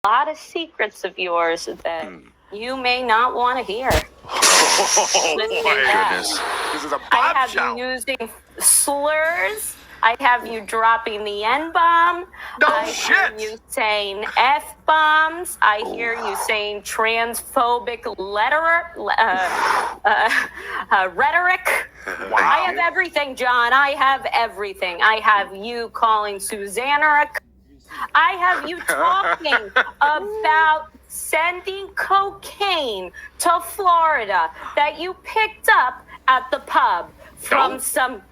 a lot of secrets of yours that you may not want to hear. Oh, my goodness. This is a I have bombshell. you using slurs. I have you dropping the N-bomb. No I shit. hear you saying F-bombs. I hear you saying transphobic rhetoric. Wow. I have everything, John. I have everything. I have you calling Susanna a I have you talking about sending cocaine to Florida that you picked up at the pub from some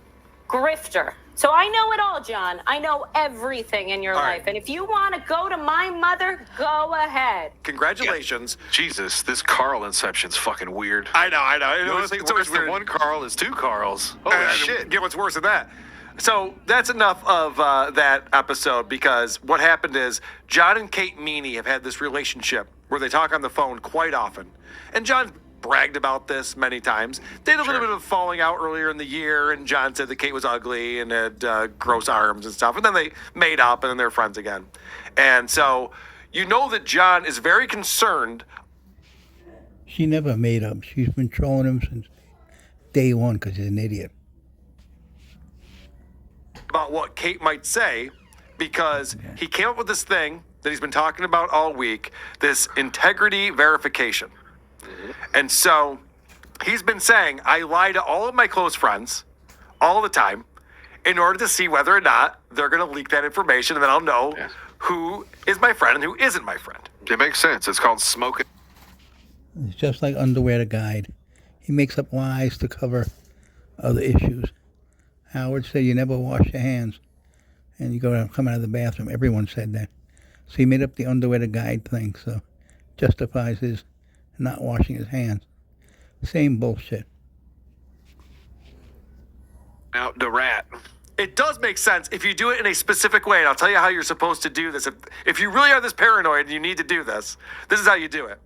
grifter. So I know it all, John. I know everything in your life. And if you want to go to my mother, go ahead. Congratulations. Yeah. Jesus, this Carl inception's fucking weird. I know. It's always weird. One Carl is two Carls. Holy shit. Get what's worse than that. So that's enough of that episode, because what happened is John and Kate Meanie have had this relationship where they talk on the phone quite often. And John bragged about this many times. They had a little bit of falling out earlier in the year, and John said that Kate was ugly and had gross arms and stuff. And then they made up, and then they're friends again. And so you know that John is very concerned. She never made up. She's been trolling him since day one because he's an idiot. About what Kate might say, because he came up with this thing that he's been talking about all week, this integrity verification. And so he's been saying, I lie to all of my close friends all the time in order to see whether or not they're going to leak that information, and then I'll know who is my friend and who isn't my friend. It makes sense. It's called smoking. It's just like underwear to guide. He makes up lies to cover other issues. Howard said you never wash your hands, and you come out of the bathroom. Everyone said that. So he made up the underwear to guide thing, so justifies his not washing his hands. Same bullshit. Now, the rat. It does make sense if you do it in a specific way, and I'll tell you how you're supposed to do this. If you really are this paranoid and you need to do this, this is how you do it.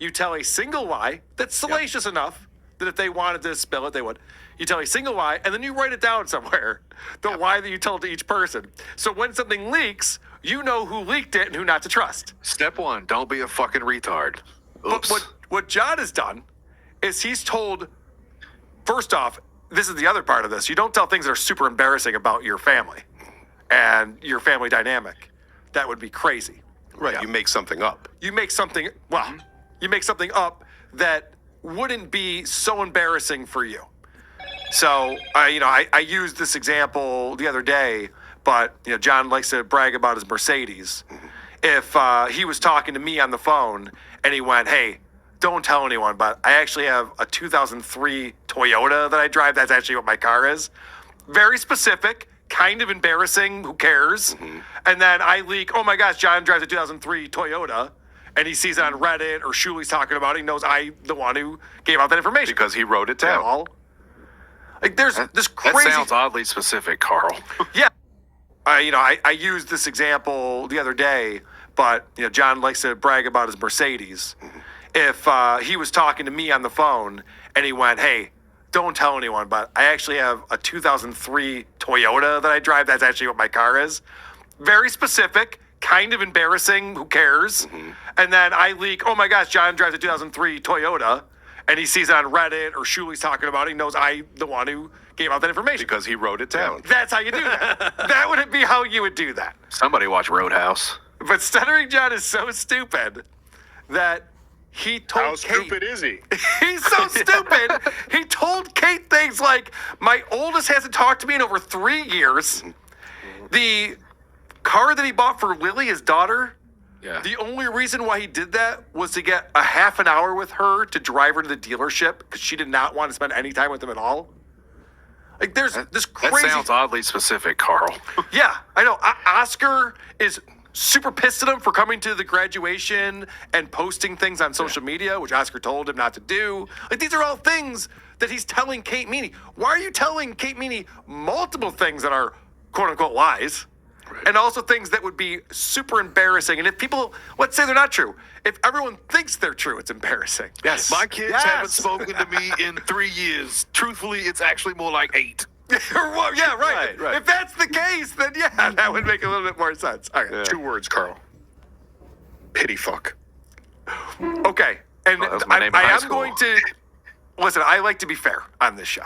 You tell a single lie that's salacious enough that if they wanted to spill it, they would. You tell a single lie, and then you write it down somewhere, the lie that you told to each person. So when something leaks, you know who leaked it and who not to trust. Step one, don't be a fucking retard. Oops. But what John has done is he's told, first off, this is the other part of this. You don't tell things that are super embarrassing about your family and your family dynamic. That would be crazy. Right, you make something up. You make something up that wouldn't be so embarrassing for you. So, I used this example the other day, but, John likes to brag about his Mercedes. If he was talking to me on the phone and he went, hey, don't tell anyone, but I actually have a 2003 Toyota that I drive. That's actually what my car is. Very specific, kind of embarrassing. Who cares? And then I leak, oh my gosh, John drives a 2003 Toyota. And he sees it on Reddit or Shuli's talking about it. He knows I'm the one who gave out that information. Because he wrote it down. Like, there's this crazy... That sounds oddly specific, Carl. Yeah. I used this example the other day, but, John likes to brag about his Mercedes. If he was talking to me on the phone and he went, hey, don't tell anyone, but I actually have a 2003 Toyota that I drive. That's actually what my car is. Very specific, kind of embarrassing. Who cares? And then I leak, oh my gosh, John drives a 2003 Toyota. And he sees it on Reddit or Shuli's talking about it. He knows I'm the one who gave out that information. Because he wrote it down. That's how you do that. That wouldn't be how you would do that. Somebody watch Roadhouse. But Stuttering John is so stupid that he told How Kate... stupid is he? He's so stupid. He told Kate things like, my oldest hasn't talked to me in over 3 years. The car that he bought for Lily, his daughter... Yeah. The only reason why he did that was to get a half an hour with her to drive her to the dealership because she did not want to spend any time with him at all. Like, there's this crazy... That sounds oddly specific, Carl. Yeah, I know. Oscar is super pissed at him for coming to the graduation and posting things on social media, which Oscar told him not to do. Like, these are all things that he's telling Kate Meanie. Why are you telling Kate Meanie multiple things that are quote-unquote lies? Right. And also things that would be super embarrassing. And if people, let's say they're not true, if everyone thinks they're true, it's embarrassing. Yes. My kids haven't spoken to me in 3 years. Truthfully, it's actually more like 8. Well, yeah, right. If that's the case, then yeah, that would make a little bit more sense. Okay. Yeah. 2 words, Carl. pity fuck. Okay, and Well, that was my name in I high am school. going to listen. I like to be fair on this show.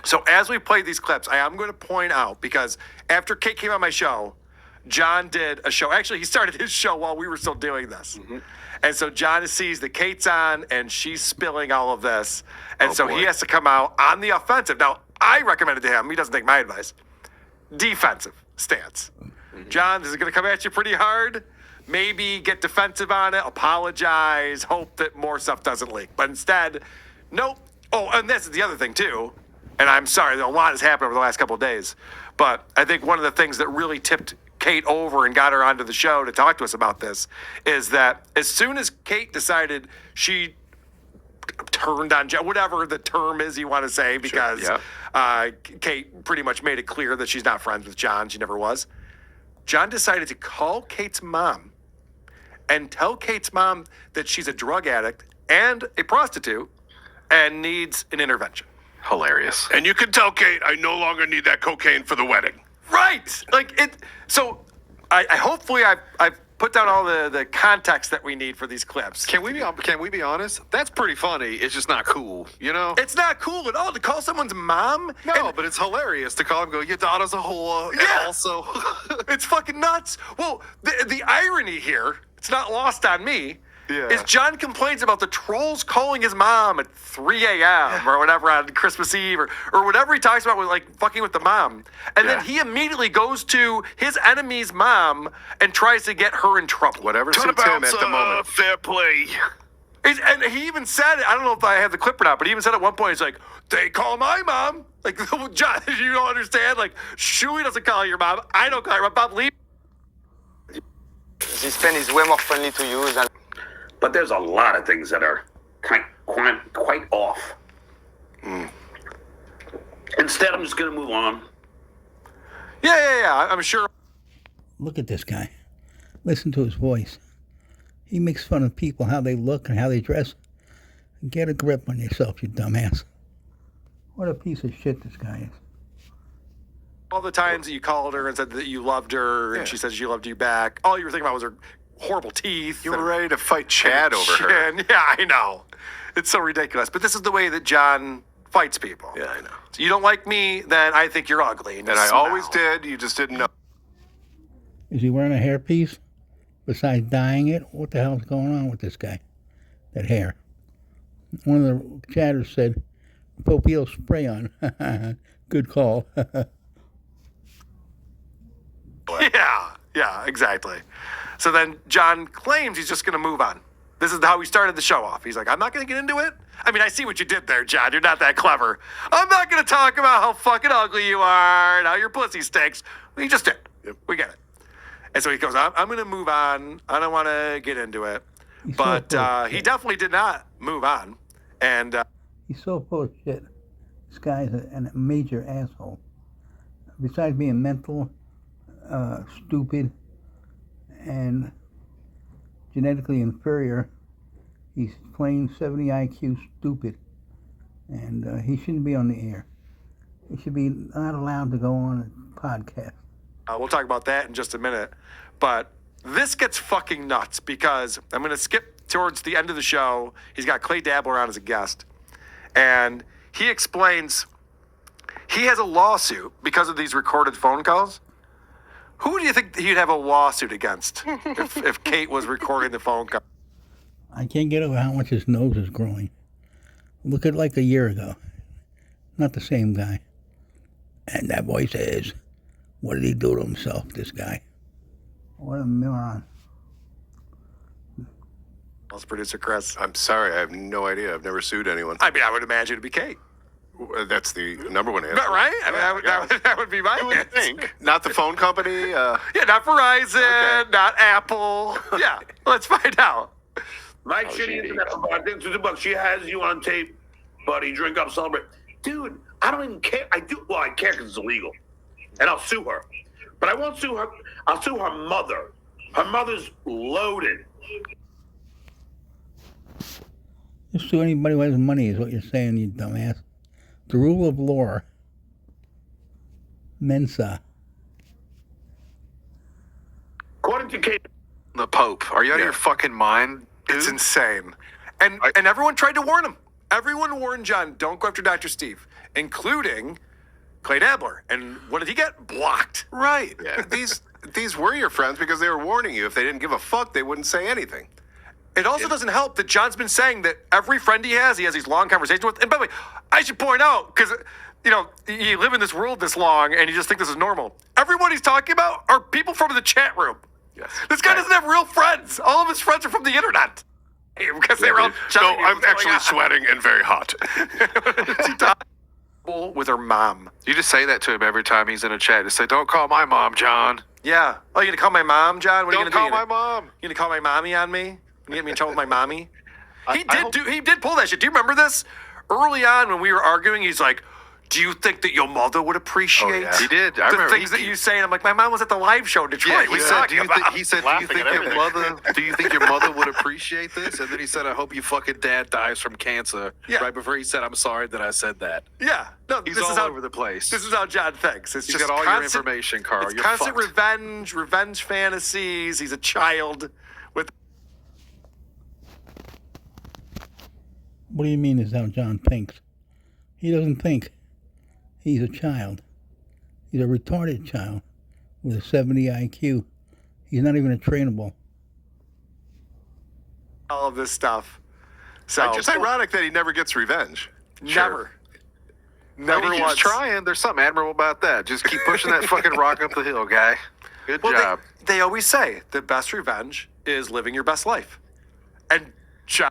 So as we play these clips, I am going to point out, because after Kate came on my show, John did a show. Actually, he started his show while we were still doing this. And so John sees that Kate's on and she's spilling all of this. And so he boy. has to come out on the offensive. Now, I recommended to him, he doesn't take my advice, defensive stance. John, this is going to come at you pretty hard. Maybe get defensive on it, apologize, hope that more stuff doesn't leak. But instead, nope. Oh, and this is the other thing, too. And I'm sorry, a lot has happened over the last couple of days. But I think one of the things that really tipped Kate over and got her onto the show to talk to us about this is that as soon as Kate decided she turned on John, whatever the term is you want to say, because Kate pretty much made it clear that she's not friends with John. She never was. John decided to call Kate's mom and tell Kate's mom that she's a drug addict and a prostitute and needs an intervention. Hilarious. And you can tell Kate, I no longer need that cocaine for the wedding. Right. Like it. So I hopefully I've put down all the context that we need for these clips. Can we be honest? That's pretty funny. It's just not cool, you know? It's not cool at all to call someone's mom. No, and but it's hilarious to call him and go, your daughter's a whore. And Yeah. also, it's fucking nuts. Well, the irony here, it's not lost on me, Yeah. is John complains about the trolls calling his mom at 3 a.m. or whatever on Christmas Eve or whatever he talks about with like fucking with the mom. And then Yeah. he immediately goes to his enemy's mom and tries to get her in trouble. Whatever Turn suits him about, at the moment. fair play. And he even said it. I don't know if I have the clip or not, but he even said at one point, he's like, they call my mom. Like, John, you don't understand? Like, Shuey doesn't call your mom. I don't call your mom. Bob Lee. This pen is way more friendly to use and But there's a lot of things that are quite off. Instead, I'm just going to move on. Yeah. I'm sure. Look at this guy. Listen to his voice. He makes fun of people, how they look and how they dress. Get a grip on yourself, you dumbass. What a piece of shit this guy is. All the times that you called her and said that you loved her and she said she loved you back, all you were thinking about was her horrible teeth. You were ready to fight Chad over her. chin. Yeah, I know. It's so ridiculous. But this is the way that John fights people. Yeah, I know. So you don't like me, then I think you're ugly. And I always did. You just didn't know. Is he wearing a hairpiece? Besides dyeing it? What the hell's going on with this guy? That hair. One of the chatters said, Popeil spray on. Good call. Yeah, exactly. So then John claims he's just going to move on. This is how he started the show off. He's like, I'm not going to get into it. I mean, I see what you did there, John. You're not that clever. I'm not going to talk about how fucking ugly you are and how your pussy stinks. Well, you just did. We get it. And so he goes, I'm going to move on. I don't want to get into it. But he definitely did not move on. And He's so full of shit. This guy's a major asshole. Besides being mental, stupid, and genetically inferior, he's plain 70 IQ stupid. And he shouldn't be on the air. He should be not allowed to go on a podcast. we'll talk about that in just a minute. But this gets fucking nuts because I'm going to skip towards the end of the show. He's got Clay Dabbler on as a guest. And he explains he has a lawsuit because of these recorded phone calls. Who do you think he'd have a lawsuit against if Kate was recording the phone call? I can't get over how much his nose is growing. Look at like a year ago. Not the same guy. And that voice is, what did he do to himself, this guy? What a moron. That's producer Chris. I'm sorry. I have no idea. I've never sued anyone. I mean, I would imagine it'd be Kate. That's the number one answer. Right? I mean, that would be my I answer. think. Not the phone company. Yeah, not Verizon, Okay. not Apple. Yeah, let's find out. My shitty internet provider, $2 she has you on tape, buddy. Drink up, celebrate. Dude, I don't even care. I do. Well, I care because it's illegal. And I'll sue her. But I won't sue her. I'll sue her mother. Her mother's loaded. Just sue anybody who has money is what you're saying, you dumbass. The rule of law. Mensa. According to Kate, the Pope. Are you out of your fucking mind, dude? It's insane. And everyone tried to warn him. Everyone warned John, don't go after Dr. Steve, including Clay Dabler. And what did he get? Blocked. Right. Yeah. These were your friends because they were warning you. If they didn't give a fuck, they wouldn't say anything. It also doesn't help that John's been saying that every friend he has these long conversations with. And by the way, I should point out, because, you live in this world this long and you just think this is normal. Everyone he's talking about are people from the chat room. Yes. This guy doesn't have real friends. All of his friends are from the internet. Because they were all No, telling you I'm what's going actually on. sweating and very hot. She talked with her mom. You just say that to him every time he's in a chat. Just say, "Don't call my mom, John." Yeah. Oh, you gonna call my mom, John? What are you Don't gonna do? call my mom. You gonna call my mommy on me? You get me in trouble with my mommy? He I did pull that shit. Do you remember this? Early on when we were arguing, he's like, "Do you think that your mother would appreciate?" yeah. He did. I the remember things that you say, and I'm like, my mom was at the live show in Detroit. Yeah, What he are you said, talking about? "Do you think Laughing at your mother? Do you think your mother would appreciate this?" And then he said, "I hope your fucking dad dies from cancer." Yeah. Right before he said, "I'm sorry that I said that." Yeah, no, He's this all is how over the place. This is how John thinks. It's He's just got all your constant, information, Carl. It's You're constant fucked. revenge fantasies. He's a child with. What do you mean is how John thinks? He doesn't think. He's a child. He's a retarded child with a 70 IQ. He's not even a trainable. All of this stuff. So It's just ironic that he never gets revenge. never. He Never keeps once. trying. There's something admirable about that. Just keep pushing that fucking rock up the hill, guy. Good Well, job. they always say the best revenge is living your best life. And John,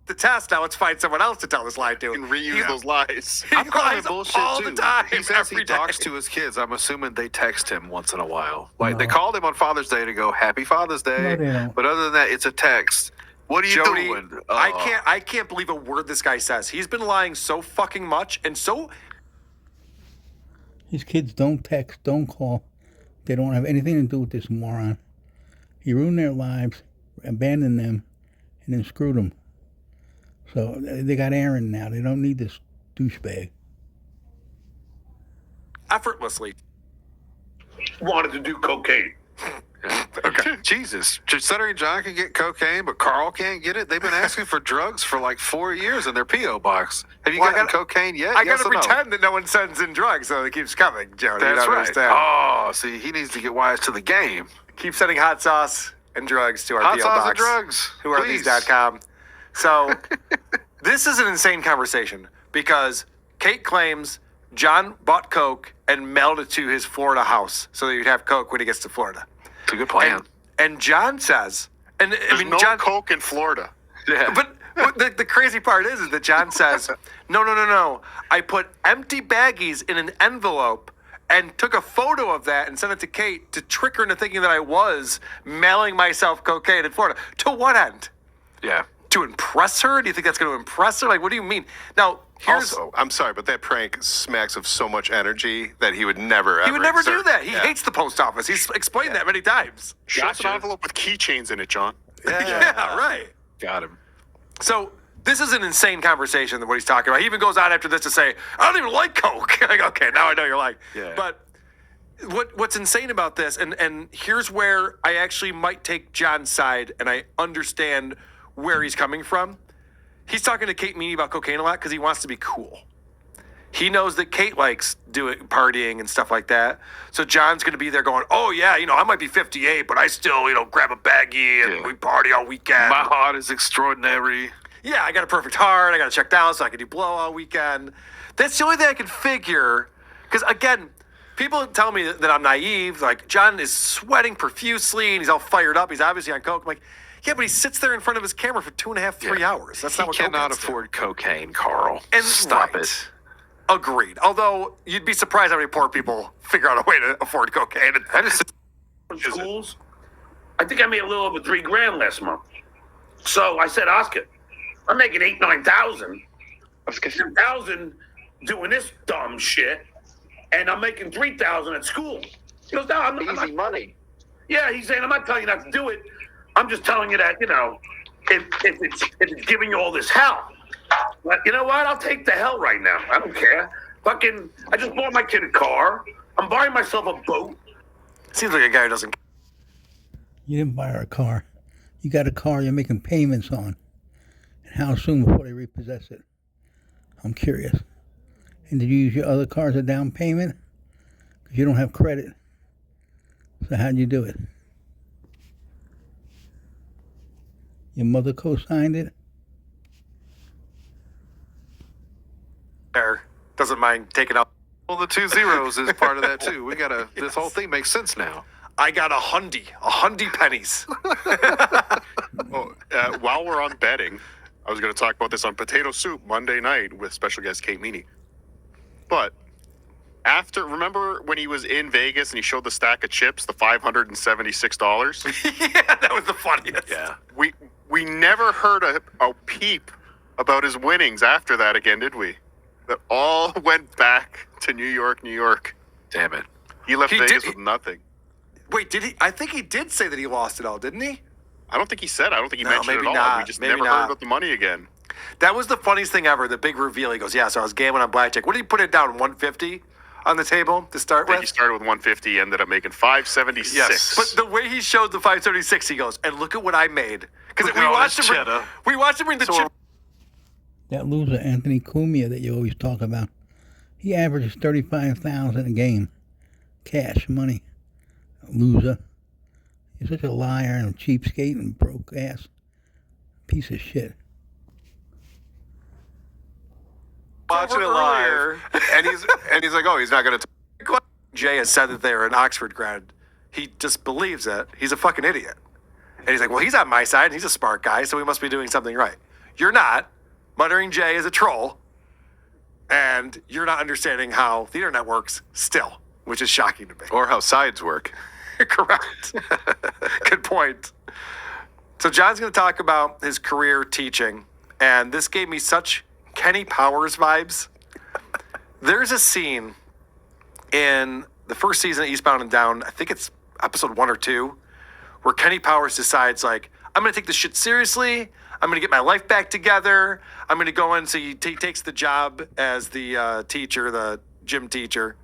the test now, let's find someone else to tell this lie to. And reuse those lies. He I'm calling lies bullshit all too. the time. He says he every talks day. to his kids. I'm assuming they text him once in a while. Like they No. called him on Father's Day to go Happy Father's Day. No, they don't. But other than that, it's a text. What are you Jody, doing? I can't believe a word this guy says. He's been lying so fucking much and so. His kids don't text, don't call. They don't have anything to do with this moron. He ruined their lives, abandoned them, and then screwed them. So they got Aaron now. They don't need this douchebag. Effortlessly. Wanted to do cocaine. Okay. Jesus. Stuttering John can get cocaine, but Carl can't get it. They've been asking for drugs for like 4 years in their P.O. box. Have you Well, I gotten gotta- cocaine yet? I Yes gotta or no? pretend that no one sends in drugs, so it keeps coming, Jody. You That's don't right. understand. Oh, see, he needs to get wise to the game. Keep sending hot sauce and drugs to our Hot P.O. sauce box. and drugs. Who are Please. these.com. So this is an insane conversation because Kate claims John bought Coke and mailed it to his Florida house so that he'd have Coke when he gets to Florida. It's a good plan. And John says, and I There's mean, no John, Coke in Florida. Yeah. but the crazy part is that John says, no. I put empty baggies in an envelope and took a photo of that and sent it to Kate to trick her into thinking that I was mailing myself cocaine in Florida. To what end? Yeah. To impress her? Do you think that's going to impress her? Like, what do you mean? Now, here's... Also, I'm sorry, but that prank smacks of so much energy that he would never he would never do exert. that. He Yeah. hates the post office. He's explained that many times. Show us an envelope with keychains in it, John. Yeah, right. Got him. So this is an insane conversation that what he's talking about. He even goes on after this to say, I don't even like Coke. Like, okay, now I know you're like. Yeah. But what's insane about this, and here's where I actually might take John's side, and I understand where he's coming from. He's talking to Kate Meanie about cocaine a lot because he wants to be cool. He knows that Kate likes doing partying and stuff like that. So John's going to be there going, oh, yeah, I might be 58, but I still, grab a baggie and Yeah. we party all weekend. My heart is extraordinary. Yeah, I got a perfect heart. I got it checked out so I can do blow all weekend. That's the only thing I can figure. Because, again, people tell me that I'm naive. Like, John is sweating profusely and he's all fired up. He's obviously on Coke. I'm like, yeah, but he sits there in front of his camera for 2.5, 3 hours. That's not He what cannot cokeheads do. afford cocaine, Carl. And Stop right. it. Agreed. Although, you'd be surprised how many poor people figure out a way to afford cocaine. I just Schools. I think I made a little over $3,000 last month. So I said, Oscar, I'm making 9,000. 10,000 doing this dumb shit, and I'm making 3,000 at school. He goes, no, I'm not. money. Yeah, he's saying, I'm not telling you not to do it. I'm just telling you that, if it's giving you all this hell. But you know what? I'll take the hell right now. I don't care. I just bought my kid a car. I'm buying myself a boat. Seems like a guy who doesn't. You didn't buy her a car. You got a car you're making payments on. And how soon before they repossess it? I'm curious. And did you use your other car as a down payment? Because you don't have credit. So how'd you do it? Your mother co-signed it? There doesn't mind taking out. Well, the 2 zeros is part of that too. We gotta. This whole thing makes sense now. I got a hundy pennies. While we're on betting, I was going to talk about this on Potato Soup Monday night with special guest Kate Meanie. But remember when he was in Vegas and he showed the stack of chips, the $576? Yeah, that was the funniest. Yeah. We never heard a peep about his winnings after that again, did we? That all went back to New York, New York. Damn it. He left Vegas with nothing. Wait, did he? I think he did say that he lost it all, didn't he? I don't think he said. I don't think he No, mentioned it maybe at all. not. We just Maybe never not. heard about the money again. That was the funniest thing ever. The big reveal. He goes, "Yeah, so I was gambling on blackjack. What did he put it down? 150 on the table to start I think he with." started with 150, ended up making 576. Yes, but the way he showed the 576, he goes, "And look at what I made." Because Look we at all watched this him. cheddar. We watched him bring the chip. That loser, Anthony Cumia, that you always talk about, he averages $35,000 a game. Cash money. Loser. You're such a liar and a cheapskate and broke ass. Piece of shit. Watching it Earlier. live, and he's like, oh, he's not going to. Jay has said that they're an Oxford grad. He just believes it. He's a fucking idiot. And he's like, well, he's on my side. He's a smart guy, so we must be doing something right. You're not. Muttering Jay is a troll. And you're not understanding how the internet works still, which is shocking to me. Or how sides work. Correct. Good point. So John's going to talk about his career teaching, and this gave me such Kenny Powers vibes. There's a scene in the first season of Eastbound and Down, I think it's episode 1 or 2, where Kenny Powers decides, like, I'm going to take this shit seriously. I'm going to get my life back together. I'm going to go in. So he takes the job as the teacher, the gym teacher,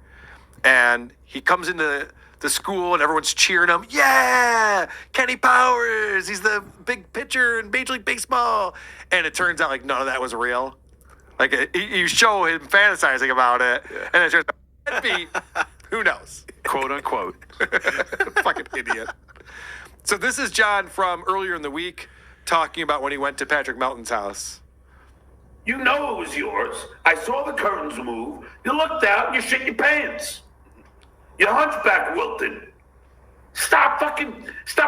and he comes into the school and everyone's cheering him. Yeah, Kenny Powers. He's the big pitcher in Major League Baseball. And it turns out like none of that was real. Like you show him fantasizing about it, and it turns out be who knows, Quote unquote. fucking idiot. So this is John from earlier in the week talking about when he went to Patrick Melton's house. You know it was yours. I saw the curtains move. You looked out and you shit your pants. You hunchback wilted. Stop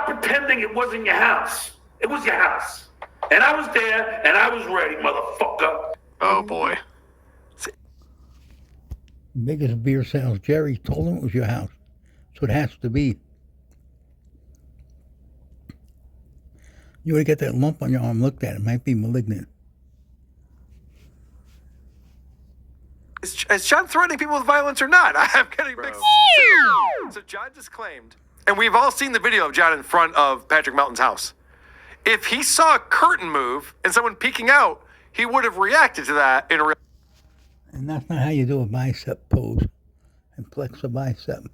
pretending it wasn't your house. It was your house. And I was there and I was ready, motherfucker. Oh boy. Biggest beer sales. Jerry told him it was your house. So it has to be. You would get that lump on your arm looked at. It might be malignant. Is John threatening people with violence or not? I'm getting mixed. So John just claimed, and we've all seen the video of John in front of Patrick Melton's house. If he saw a curtain move and someone peeking out, he would have reacted to that in a real. And that's not how you do a bicep pose and flex a bicep.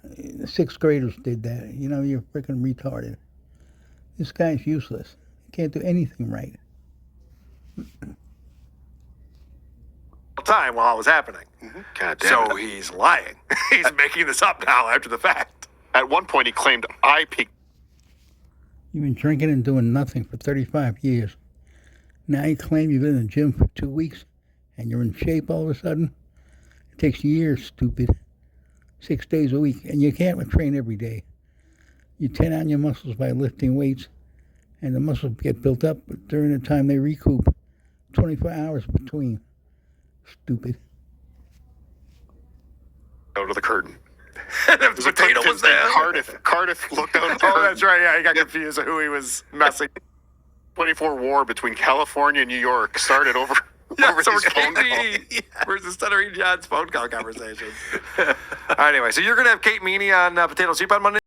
The 6th graders did that. You know, you're freaking retarded. This guy's useless. He can't do anything right. Time while it was happening. God damn So it. he's lying. He's making this up now after the fact. At one point, he claimed I peaked. You've been drinking and doing nothing for 35 years. Now you claim you've been in the gym for 2 weeks and you're in shape all of a sudden? It takes years, stupid. 6 days a week, and you can't train every day. You tear down your muscles by lifting weights, and the muscles get built up during the time they recoup. 24 hours between. Stupid. Out of the curtain. The potato was there. Cardiff looked out. Oh, that's right. Yeah, he got confused of who he was messing. 24 war between California and New York started over Yeah, so his phone call. Meanie versus Stuttering John's phone call conversation. Anyway, so you're going to have Kate Meanie on Potato Soup on Monday?